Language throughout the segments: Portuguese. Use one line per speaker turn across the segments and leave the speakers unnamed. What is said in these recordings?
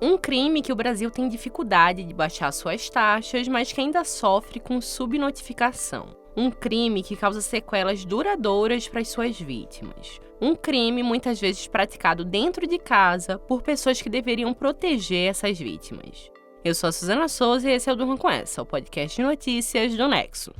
Um crime que o Brasil tem dificuldade de baixar suas taxas, mas que ainda sofre com subnotificação. Um crime que causa sequelas duradouras para as suas vítimas. Um crime muitas vezes praticado dentro de casa por pessoas que deveriam proteger essas vítimas. Eu sou a Suzana Souza e esse é o Durma Com Essa, o podcast de notícias do Nexo.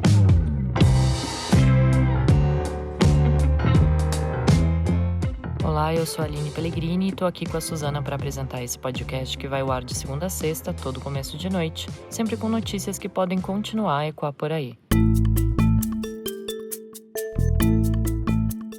Olá, eu sou a Aline Pellegrini e tô aqui com a Suzana para apresentar esse podcast que vai ao ar de segunda a sexta, todo começo de noite, sempre com notícias que podem continuar a ecoar por aí.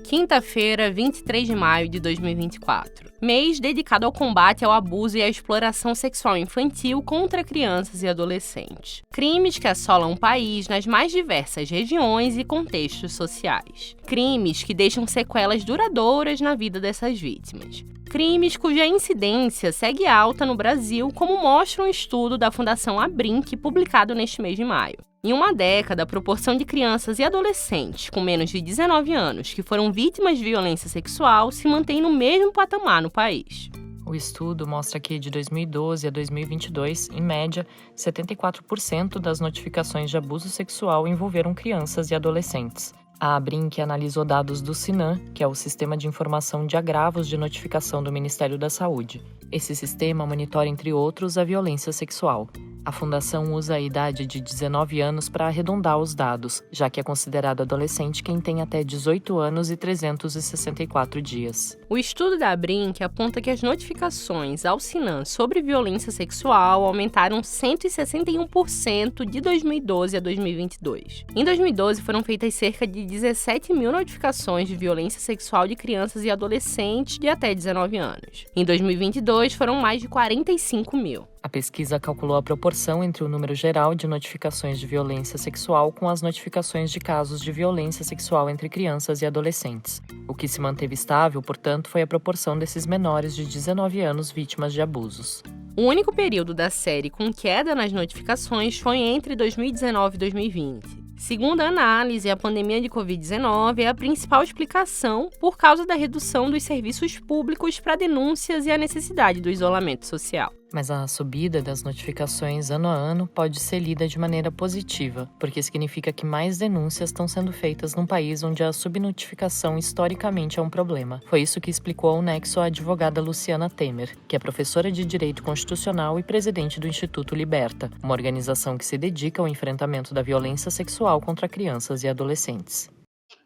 Quinta-feira, 23 de maio de 2024. Mês dedicado ao combate ao abuso e à exploração sexual infantil contra crianças e adolescentes. Crimes que assolam o país nas mais diversas regiões e contextos sociais. Crimes que deixam sequelas duradouras na vida dessas vítimas. Crimes cuja incidência segue alta no Brasil, como mostra um estudo da Fundação Abrinq publicado neste mês de maio. Em uma década, a proporção de crianças e adolescentes com menos de 19 anos que foram vítimas de violência sexual se mantém no mesmo patamar no país.
O estudo mostra que, de 2012 a 2022, em média, 74% das notificações de abuso sexual envolveram crianças e adolescentes. A Abrinq analisou dados do SINAM, que é o Sistema de Informação de Agravos de Notificação do Ministério da Saúde. Esse sistema monitora, entre outros, a violência sexual. A fundação usa a idade de 19 anos para arredondar os dados, já que é considerado adolescente quem tem até 18 anos e 364 dias.
O estudo da Abrinq aponta que as notificações ao SINAM sobre violência sexual aumentaram 161% de 2012 a 2022. Em 2012, foram feitas cerca de 17 mil notificações de violência sexual de crianças e adolescentes de até 19 anos. Em 2022, foram mais de 45 mil.
A pesquisa calculou a proporção entre o número geral de notificações de violência sexual com as notificações de casos de violência sexual entre crianças e adolescentes. O que se manteve estável, portanto, foi a proporção desses menores de 19 anos vítimas de abusos.
O único período da série com queda nas notificações foi entre 2019 e 2020. Segundo a análise, a pandemia de Covid-19 é a principal explicação por causa da redução dos serviços públicos para denúncias e a necessidade do isolamento social.
Mas a subida das notificações ano a ano pode ser lida de maneira positiva, porque significa que mais denúncias estão sendo feitas num país onde a subnotificação historicamente é um problema. Foi isso que explicou ao Nexo a advogada Luciana Temer, que é professora de Direito Constitucional e presidente do Instituto Liberta, uma organização que se dedica ao enfrentamento da violência sexual contra crianças e adolescentes.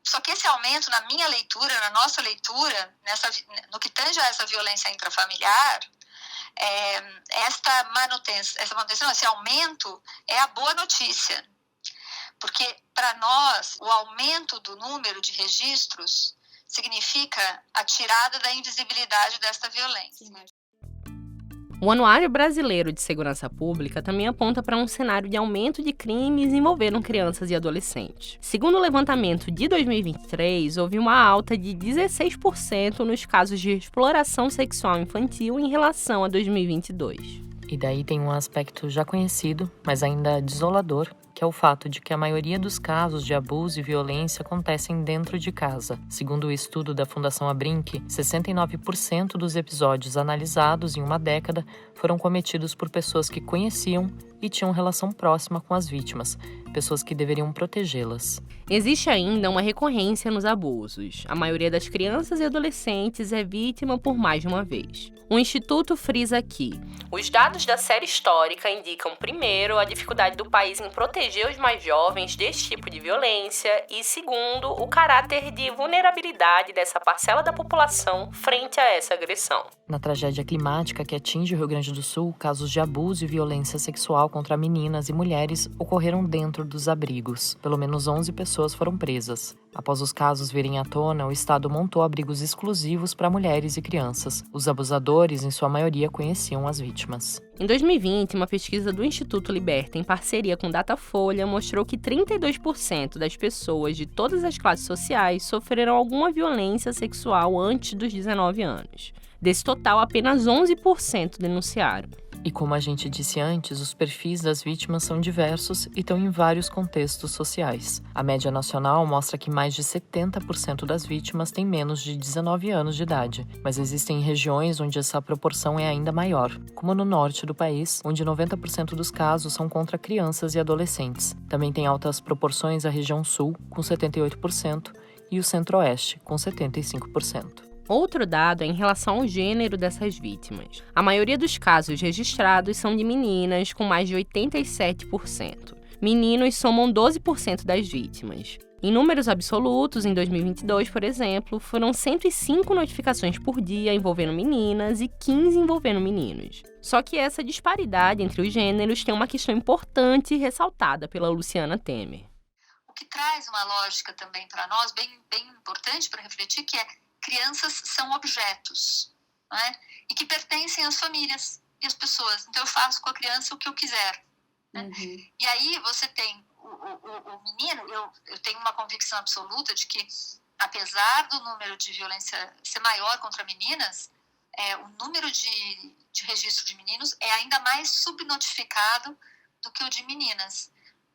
Só que esse aumento, na minha leitura, na nossa leitura, no que tange a essa violência intrafamiliar, esse aumento é a boa notícia, porque para nós o aumento do número de registros significa a tirada da invisibilidade desta violência.
O Anuário Brasileiro de Segurança Pública também aponta para um cenário de aumento de crimes envolvendo crianças e adolescentes. Segundo o levantamento de 2023, houve uma alta de 16% nos casos de exploração sexual infantil em relação a 2022.
E daí tem um aspecto já conhecido, mas ainda desolador, que é o fato de que a maioria dos casos de abuso e violência acontecem dentro de casa. Segundo o estudo da Fundação Abrinq, 69% dos episódios analisados em uma década foram cometidos por pessoas que conheciam e tinham relação próxima com as vítimas, pessoas que deveriam protegê-las.
Existe ainda uma recorrência nos abusos. A maioria das crianças e adolescentes é vítima por mais de uma vez. O Instituto frisa aqui: os dados da série histórica indicam, primeiro, a dificuldade do país em proteger os mais jovens desse tipo de violência e, segundo, o caráter de vulnerabilidade dessa parcela da população frente a essa agressão.
Na tragédia climática que atinge o Rio Grande do Sul, casos de abuso e violência sexual contra meninas e mulheres ocorreram dentro dos abrigos. Pelo menos 11 pessoas foram presas. Após os casos virem à tona, o Estado montou abrigos exclusivos para mulheres e crianças. Os abusadores, em sua maioria, conheciam as vítimas.
Em 2020, uma pesquisa do Instituto Liberta, em parceria com Datafolha, mostrou que 32% das pessoas de todas as classes sociais sofreram alguma violência sexual antes dos 19 anos. Desse total, apenas 11% denunciaram.
E como a gente disse antes, os perfis das vítimas são diversos e estão em vários contextos sociais. A média nacional mostra que mais de 70% das vítimas têm menos de 19 anos de idade, mas existem regiões onde essa proporção é ainda maior, como no norte do país, onde 90% dos casos são contra crianças e adolescentes. Também tem altas proporções a região sul, com 78%, e o centro-oeste, com 75%.
Outro dado é em relação ao gênero dessas vítimas. A maioria dos casos registrados são de meninas, com mais de 87%. Meninos somam 12% das vítimas. Em números absolutos, em 2022, por exemplo, foram 105 notificações por dia envolvendo meninas e 15 envolvendo meninos. Só que essa disparidade entre os gêneros tem uma questão importante ressaltada pela Luciana Temer.
O que traz uma lógica também para nós, bem importante para refletir, que é crianças são objetos, não é? E que pertencem às famílias e às pessoas. Então eu faço com a criança o que eu quiser. Né? Uhum. E aí você tem o menino, eu tenho uma convicção absoluta de que, apesar do número de violência ser maior contra meninas, o número de registro de meninos é ainda mais subnotificado do que o de meninas.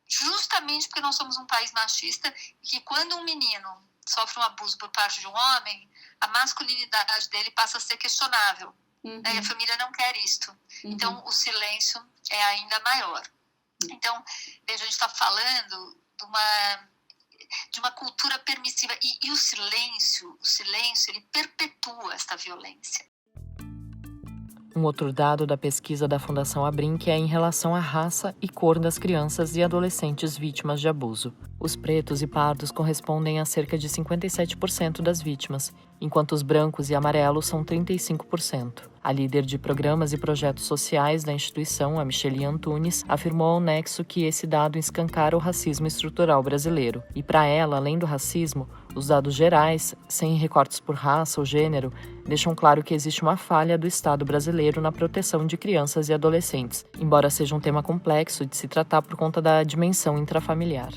Justamente porque nós somos um país machista e que quando um menino sofre um abuso por parte de um homem, a masculinidade dele passa a ser questionável. Uhum. Né? E a família não quer isto. Uhum. Então, o silêncio é ainda maior. Então, veja, a gente está falando de uma cultura permissiva. E o silêncio, ele perpetua esta violência.
Um outro dado da pesquisa da Fundação Abrinq é em relação à raça e cor das crianças e adolescentes vítimas de abuso. Os pretos e pardos correspondem a cerca de 57% das vítimas, enquanto os brancos e amarelos são 35%. A líder de programas e projetos sociais da instituição, a Micheline Antunes, afirmou ao Nexo que esse dado escancara o racismo estrutural brasileiro. E para ela, além do racismo, os dados gerais, sem recortes por raça ou gênero, deixam claro que existe uma falha do Estado brasileiro na proteção de crianças e adolescentes, embora seja um tema complexo de se tratar por conta da dimensão intrafamiliar.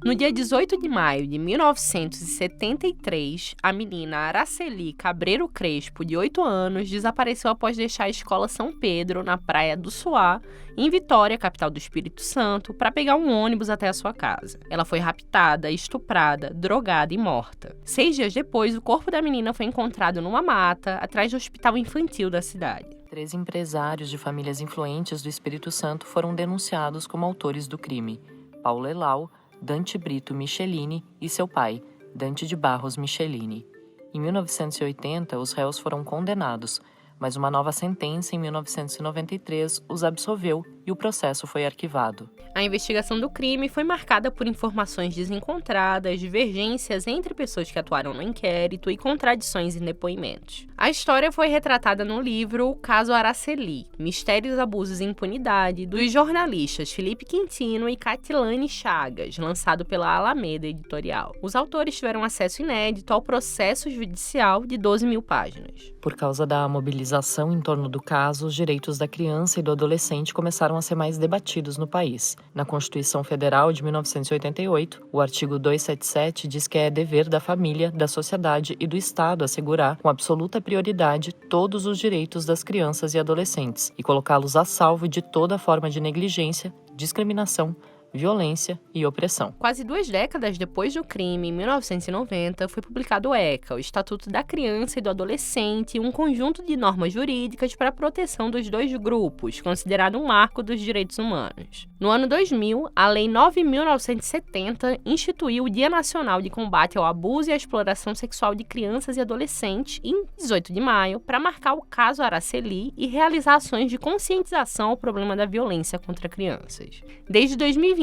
No dia 18 de maio de 1973, a menina Araceli Cabreiro Crespo, de 8 anos, desapareceu após deixar a escola São Pedro, na Praia do Suá, em Vitória, capital do Espírito Santo, para pegar um ônibus até a sua casa. Ela foi raptada, estuprada, drogada e morta. 6 dias depois, o corpo da menina foi encontrado numa mata, atrás do hospital infantil da cidade.
3 empresários de famílias influentes do Espírito Santo foram denunciados como autores do crime. Paulo Elau, Dante Brito Michelini e seu pai, Dante de Barros Michelini. Em 1980, os réus foram condenados, mas uma nova sentença em 1993 os absolveu e o processo foi arquivado.
A investigação do crime foi marcada por informações desencontradas, divergências entre pessoas que atuaram no inquérito e contradições em depoimentos. A história foi retratada no livro O Caso Araceli, Mistérios, Abusos e Impunidade, dos jornalistas Felipe Quintino e Catilane Chagas, lançado pela Alameda Editorial. Os autores tiveram acesso inédito ao processo judicial de 12 mil páginas.
Por causa da mobilização em torno do caso, os direitos da criança e do adolescente começaram a ser mais debatidos no país. Na Constituição Federal de 1988, o artigo 277 diz que é dever da família, da sociedade e do Estado assegurar, com absoluta prioridade, todos os direitos das crianças e adolescentes e colocá-los a salvo de toda forma de negligência, discriminação, violência e opressão.
Quase 2 décadas depois do crime, em 1990, foi publicado o ECA, o Estatuto da Criança e do Adolescente, um conjunto de normas jurídicas para a proteção dos 2 grupos, considerado um marco dos direitos humanos. No ano 2000, a Lei 9.970 instituiu o Dia Nacional de Combate ao Abuso e à Exploração Sexual de Crianças e Adolescentes, em 18 de maio, para marcar o caso Araceli e realizar ações de conscientização ao problema da violência contra crianças. Desde 2022,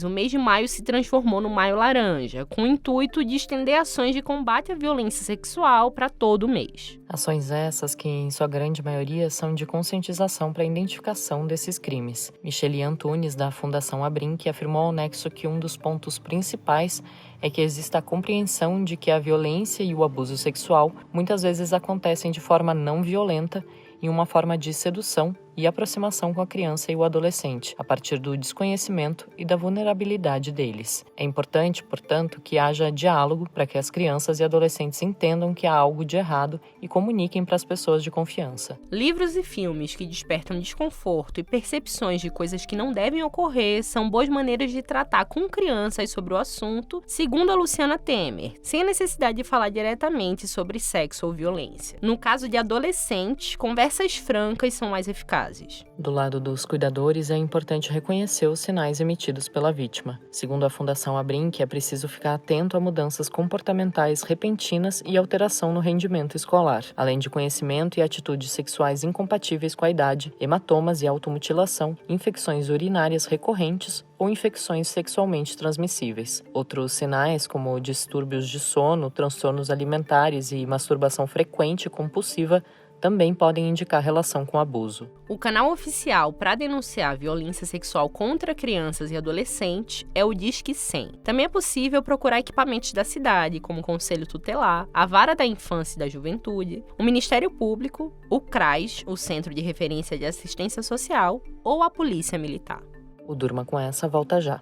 o mês de maio se transformou no Maio Laranja, com o intuito de estender ações de combate à violência sexual para todo o mês.
Ações essas que, em sua grande maioria, são de conscientização para a identificação desses crimes. Micheline Antunes, da Fundação Abrinq, afirmou ao Nexo que um dos pontos principais é que exista a compreensão de que a violência e o abuso sexual muitas vezes acontecem de forma não violenta, em uma forma de sedução e aproximação com a criança e o adolescente, a partir do desconhecimento e da vulnerabilidade deles. É importante, portanto, que haja diálogo para que as crianças e adolescentes entendam que há algo de errado e comuniquem para as pessoas de confiança.
Livros e filmes que despertam desconforto e percepções de coisas que não devem ocorrer são boas maneiras de tratar com crianças sobre o assunto, segundo a Luciana Temer, sem a necessidade de falar diretamente sobre sexo ou violência. No caso de adolescentes, conversas francas são mais eficazes.
Do lado dos cuidadores, é importante reconhecer os sinais emitidos pela vítima. Segundo a Fundação Abrinq, é preciso ficar atento a mudanças comportamentais repentinas e alteração no rendimento escolar, além de conhecimento e atitudes sexuais incompatíveis com a idade, hematomas e automutilação, infecções urinárias recorrentes ou infecções sexualmente transmissíveis. Outros sinais, como distúrbios de sono, transtornos alimentares e masturbação frequente e compulsiva, também podem indicar relação com abuso.
O canal oficial para denunciar violência sexual contra crianças e adolescentes é o Disque 100. Também é possível procurar equipamentos da cidade, como o Conselho Tutelar, a Vara da Infância e da Juventude, o Ministério Público, o CRAS, o Centro de Referência de Assistência Social, ou a Polícia Militar.
O Durma com Essa volta já.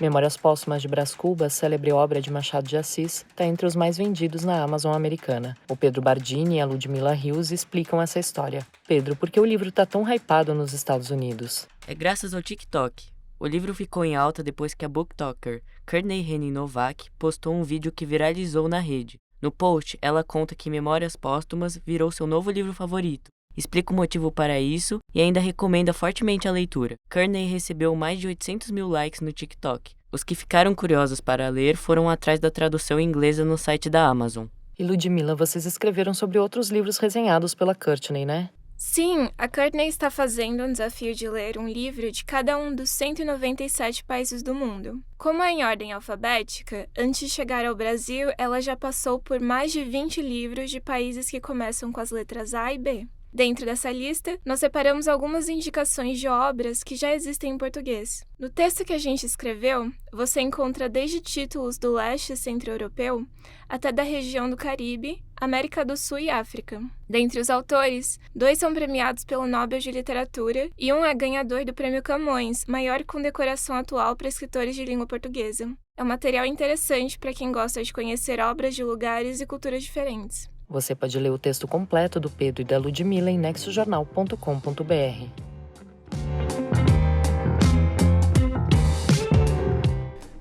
Memórias Póstumas de Brás Cubas, célebre obra de Machado de Assis, está entre os mais vendidos na Amazon americana. O Pedro Bardini e a Ludmila Rios explicam essa história. Pedro, por que o livro está tão hypado nos Estados Unidos?
É graças ao TikTok. O livro ficou em alta depois que a booktoker Courtney Henning Novak postou um vídeo que viralizou na rede. No post, ela conta que Memórias Póstumas virou seu novo livro favorito. Explica o motivo para isso e ainda recomenda fortemente a leitura. Courtney recebeu mais de 800 mil likes no TikTok. Os que ficaram curiosos para ler foram atrás da tradução inglesa no site da Amazon.
E Ludmila, vocês escreveram sobre outros livros resenhados pela Courtney, né?
Sim, a Courtney está fazendo um desafio de ler um livro de cada um dos 197 países do mundo. Como é em ordem alfabética, antes de chegar ao Brasil, ela já passou por mais de 20 livros de países que começam com as letras A e B. Dentro dessa lista, nós separamos algumas indicações de obras que já existem em português. No texto que a gente escreveu, você encontra desde títulos do leste centro-europeu até da região do Caribe, América do Sul e África. Dentre os autores, 2 são premiados pelo Nobel de Literatura e um é ganhador do Prêmio Camões, maior condecoração atual para escritores de língua portuguesa. É um material interessante para quem gosta de conhecer obras de lugares e culturas diferentes.
Você pode ler o texto completo do Pedro e da Ludmila em nexojornal.com.br.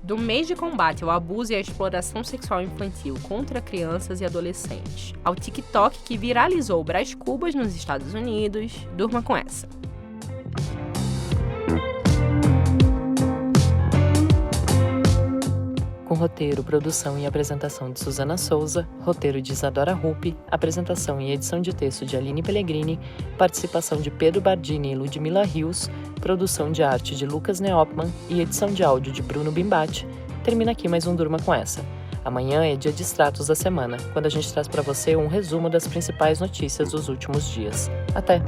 Do mês de combate ao abuso e à exploração sexual infantil contra crianças e adolescentes, ao TikTok que viralizou Brás Cubas nos Estados Unidos, durma com essa.
Com roteiro, produção e apresentação de Suzana Souza, roteiro de Isadora Rupi, apresentação e edição de texto de Aline Pellegrini, participação de Pedro Bardini e Ludmila Rios, produção de arte de Lucas Neopman e edição de áudio de Bruno Bimbati, termina aqui mais um Durma com Essa. Amanhã é dia de extratos da semana, quando a gente traz para você um resumo das principais notícias dos últimos dias. Até!